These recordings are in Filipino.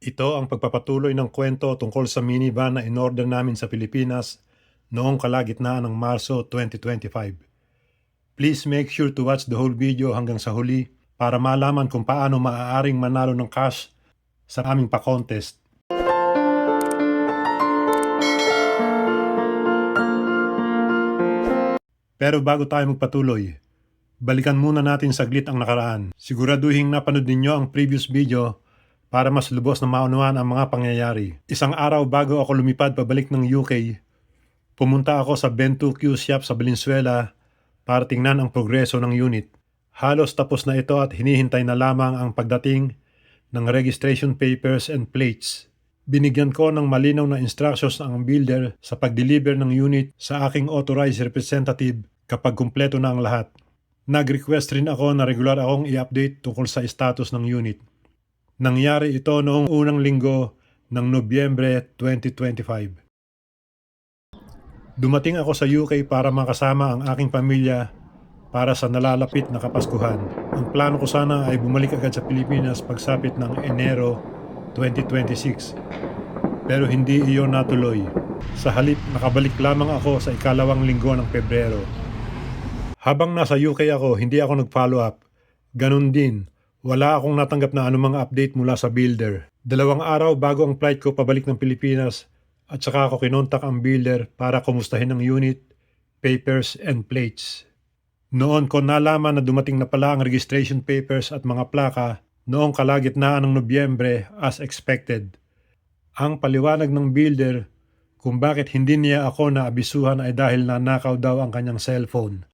Ito ang pagpapatuloy ng kwento tungkol sa minivan na in-order namin sa Pilipinas noong kalagitnaan ng Marso 2025. Please make sure to watch the whole video hanggang sa huli para malaman kung paano maaaring manalo ng cash sa aming pa-contest. Pero bago tayo magpatuloy, balikan muna natin saglit ang nakaraan. Siguraduhin napanood ninyo ang previous video para mas lubos na maunawaan ang mga pangyayari. Isang araw bago ako lumipad pabalik ng UK, pumunta ako sa Ben2Q shop sa Valenzuela para tingnan ang progreso ng unit. Halos tapos na ito at hinihintay na lamang ang pagdating ng registration papers and plates. Binigyan ko ng malinaw na instructions ang builder sa pag-deliver ng unit sa aking authorized representative kapag kumpleto na ang lahat. Nag-request rin ako na regular akong i-update tungkol sa status ng unit. Nangyari ito noong unang linggo ng Nobyembre 2025. Dumating ako sa UK para makasama ang aking pamilya para sa nalalapit na Kapaskuhan. Ang plano ko sana ay bumalik agad sa Pilipinas pagsapit ng Enero 2026. Pero hindi iyon natuloy. Sa halip, nakabalik lamang ako sa ikalawang linggo ng Pebrero. Habang nasa UK ako, hindi ako nag-follow up. Ganun din, wala akong natanggap na anumang update mula sa builder. 2 araw bago ang flight ko pabalik ng Pilipinas at saka ako kinontak ang builder para kumustahin ang unit, papers and plates. Noon ko nalaman na dumating na pala ang registration papers at mga plaka noong kalagitnaan ng Nobyembre as expected. Ang paliwanag ng builder kung bakit hindi niya ako naabisuhan ay dahil nanakaw daw ang kanyang cellphone.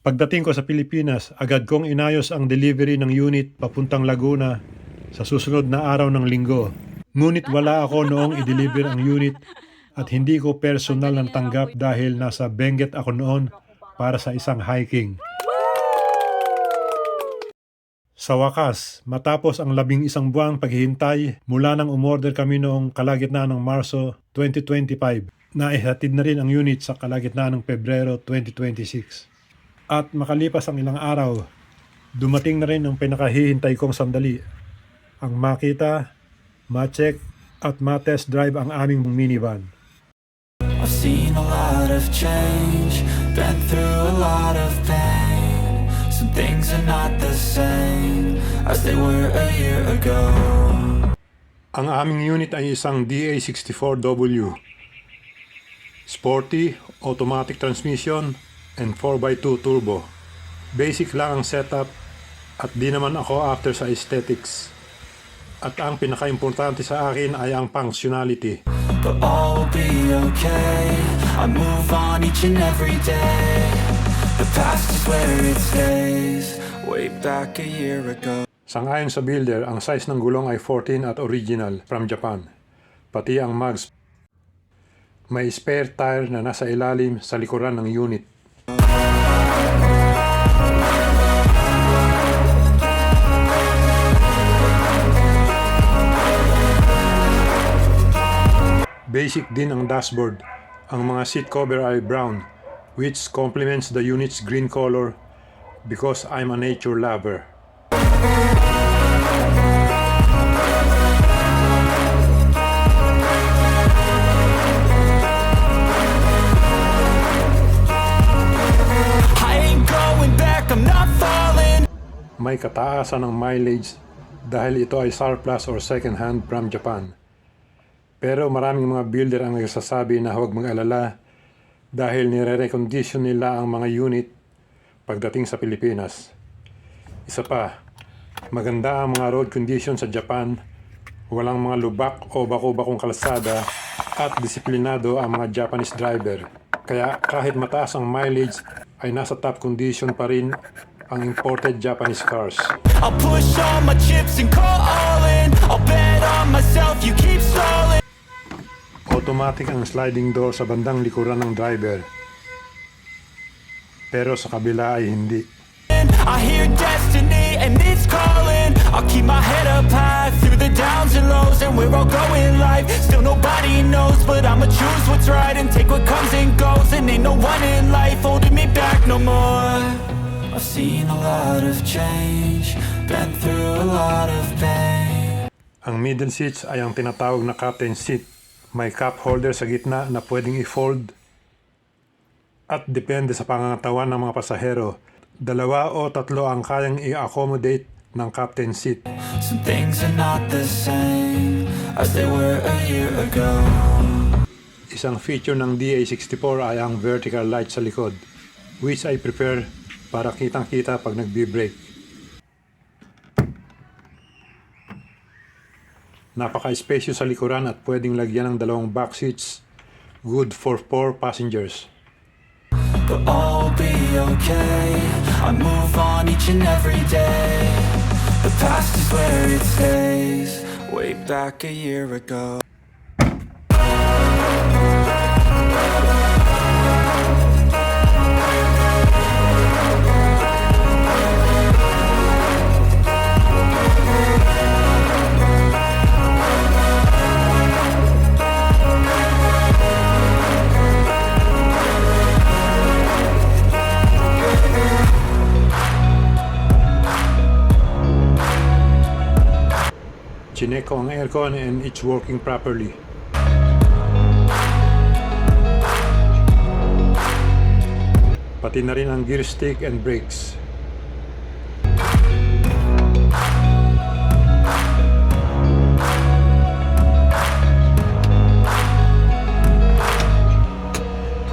Pagdating ko sa Pilipinas, agad kong inayos ang delivery ng unit papuntang Laguna sa susunod na araw ng linggo. Ngunit wala ako noong i-deliver ang unit at hindi ko personal ng tanggap dahil nasa Benguet ako noon para sa isang hiking. Sa wakas, matapos ang 11 buwang paghihintay mula nang umorder kami noong kalagitnaan ng Marso 2025, naihatid na rin ang unit sa kalagitnaan ng Pebrero 2026. At makalipas ang ilang araw, dumating na rin ang pinakahihintay kong sandali. Ang makita, ma-check at ma-test drive ang aming minivan. I've seen a lot of change, been through a lot of pain. Some things are not the same as they were a year ago. Ang aming unit ay isang DA64W. Sporty, automatic transmission, and 4x2 turbo. Basic lang ang setup at di naman ako after sa aesthetics. At ang pinaka-importante sa akin ay ang functionality. But all will be okay, I move on each and every day. The past is where it stays, way back a year ago. Sangayon sa builder, ang size ng gulong ay 14 at original from Japan. Pati ang mags. May spare tire na nasa ilalim sa likuran ng unit. Basic din ang dashboard. Ang mga seat cover ay brown, which complements the unit's green color because I'm a nature lover. I ain't going back, I'm not falling. May kataasan ng mileage dahil ito ay surplus or second hand from Japan. Pero maraming mga builder ang nagsasabi na huwag mag-alala dahil nire-recondition nila ang mga unit pagdating sa Pilipinas. Isa pa, maganda ang mga road condition sa Japan, walang mga lubak o bako-bakong kalsada at disiplinado ang mga Japanese driver. Kaya kahit mataas ang mileage ay nasa top condition pa rin ang imported Japanese cars. I'll push all my chips and call all in. I'll bet on myself, you keep stalling. Automatic ang sliding door sa bandang likuran ng driver. Pero sa kabila ay hindi. I hear destiny and it's calling. I'll keep my head up high through the downs and lows, and we're all going live. Still nobody knows, but I'ma choose what's right and take what comes and goes. And ain't no one in life holding me back no more. I've seen a lot of change, been through a lot of pain. Ang middle seats ay ang tinatawag na captain seat. May cup holder sa gitna na pwedeng i-fold at depende sa pangangatawan ng mga pasahero. 2 o 3 ang kayang i-accommodate ng captain seat. Some things are not the same as they were a year ago. Isang feature ng DA64 ay ang vertical light sa likod, which I prefer para kitang-kita pag nagbi-brake. Napaka-spacious sa likuran at pwedeng lagyan ng 2 back seats, good for 4 passengers. But all will be okay. I move on each and every day. The past is where it stays. Way back a year ago. Chinek ko ang aircon and it's working properly. Pati na rin ang gear stick and brakes.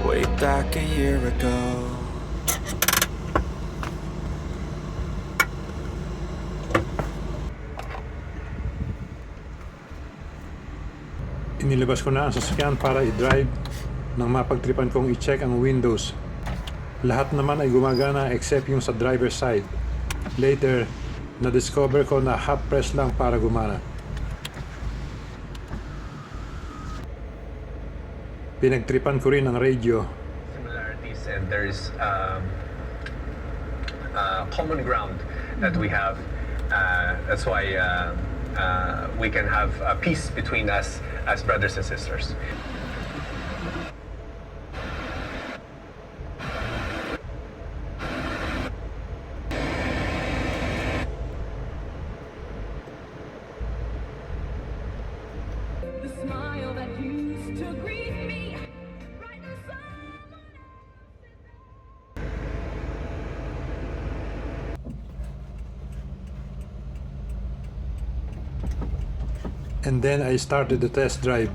Way back a year ago. Inilabas ko na ang sasakyan para i-drive nang mapagtripan kong i-check ang windows. Lahat naman ay gumagana except yung sa driver's side. Later, na-discover ko na half press lang para gumana. Pinagtripan ko rin ang radio. Similarities and there's common ground that we have. That's why we can have peace between us as brothers and sisters. The smile that used to greet me right in someone And then I started the test drive.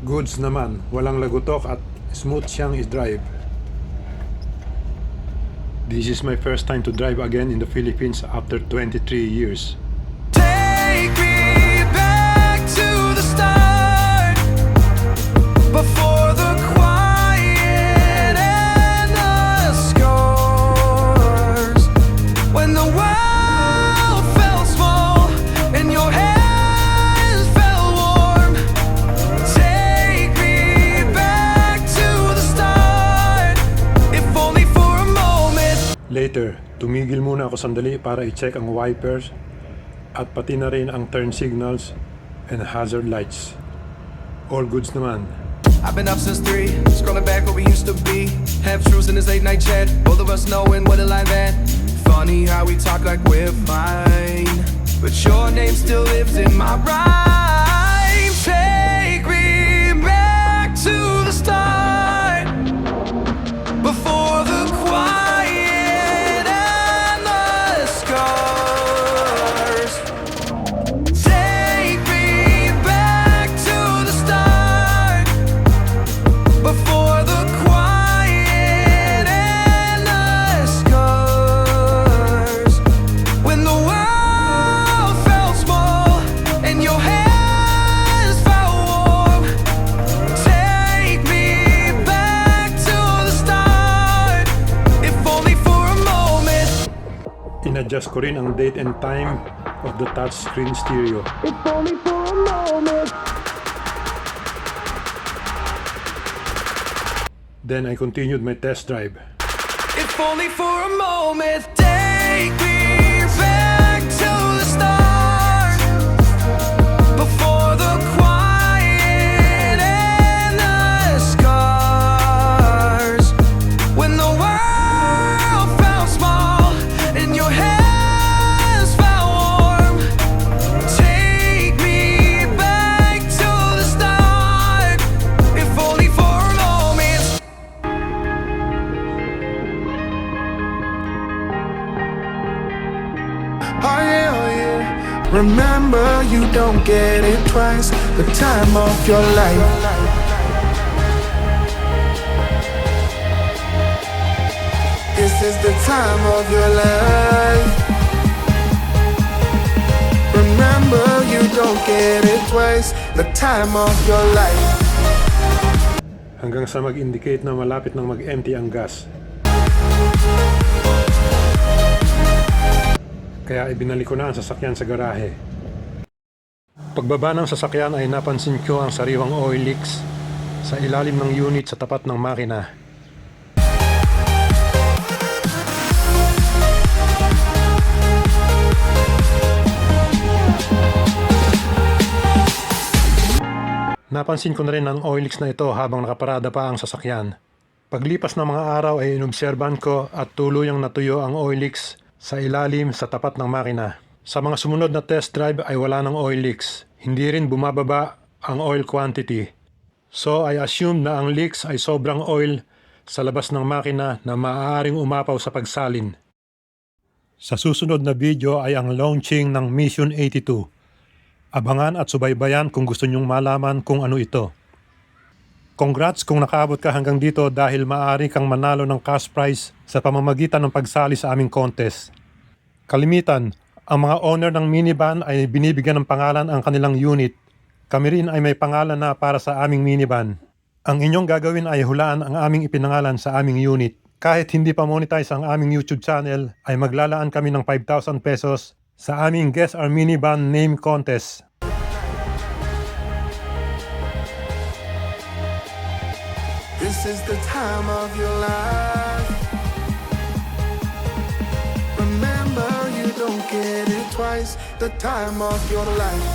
Goods naman, walang lagutok at smooth siyang i-drive. This is my first time to drive again in the Philippines after 23 years. Take me back to the start, before the quiet and the scars, when the world felt small and your hands felt warm. Take me back to the start, if only for a moment. Later, tumigil muna ako sandali para i-check ang wipers at pati na rin ang turn signals and hazard lights. All goods naman. I've been up since 3, scrolling back what we used to be. Half truths in this late night chat, both of us knowing what a life at. Funny how we talk like we're fine, but your name still lives in my rhyme. Take me back to the start, before the quiet and the scars. Take me back to the start, before the quiet and the scars, when the world felt small and your hands felt warm. Take me back to the start, if only for a moment. In-adjust ko rin ang date and time of the touchscreen stereo. If only for a moment. Then I continued my test drive. If only for a moment. Take me back to the start, before the quiet and the scars, when the world felt small and Remember, you don't get it twice. The time of your life. This is the time of your life. Remember, you don't get it twice. The time of your life. Hanggang sa mag-indicate na malapit nang mag-empty ang gas. Kaya ibinalik ko na ang sasakyan sa garahe. Pagbaba ng sasakyan ay napansin ko ang sariwang oil leaks sa ilalim ng unit sa tapat ng makina. Napansin ko na rin ang oil leaks na ito habang nakaparada pa ang sasakyan. Paglipas ng mga araw ay inobserban ko at tuluyang natuyo ang oil leaks sa ilalim sa tapat ng makina. Sa mga sumunod na test drive ay wala ng oil leaks. Hindi rin bumababa ang oil quantity. So I assumed na ang leaks ay sobrang oil sa labas ng makina na maaaring umapaw sa pagsalin. Sa susunod na video ay ang launching ng Mission 82. Abangan at subaybayan kung gusto nyong malaman kung ano ito. Congrats kung nakaabot ka hanggang dito dahil maaari kang manalo ng cash prize sa pamamagitan ng pagsali sa aming contest. Kalimitan, ang mga owner ng minivan ay binibigyan ng pangalan ang kanilang unit. Kami rin ay may pangalan na para sa aming minivan. Ang inyong gagawin ay hulaan ang aming ipinangalan sa aming unit. Kahit hindi pa monetize ang aming YouTube channel, ay maglalaan kami ng 5,000 pesos sa aming Guess Our Minivan Name Contest. This is the time of your life. Remember, you don't get it twice. The time of your life.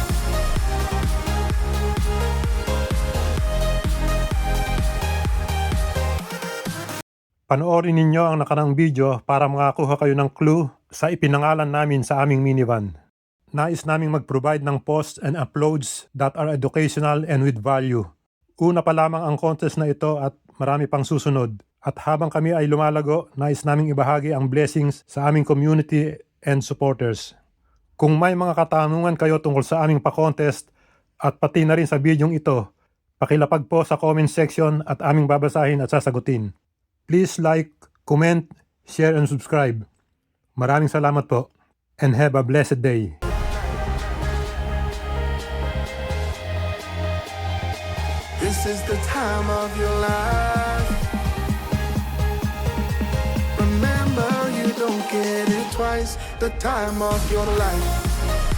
Panoorin ninyo ang nakarang video para makakuha kayo ng clue sa ipinangalan namin sa aming minivan. Nais naming mag-provide ng posts and uploads that are educational and with value. Una pa lamang ang contest na ito at marami pang susunod. At habang kami ay lumalago, nais naming ibahagi ang blessings sa aming community and supporters. Kung may mga katanungan kayo tungkol sa aming pa-contest at pati na rin sa bidyong ito, pakilapag po sa comment section at aming babasahin at sasagutin. Please like, comment, share and subscribe. Maraming salamat po and have a blessed day. This is the time of your life. Remember, you don't get it twice. The time of your life.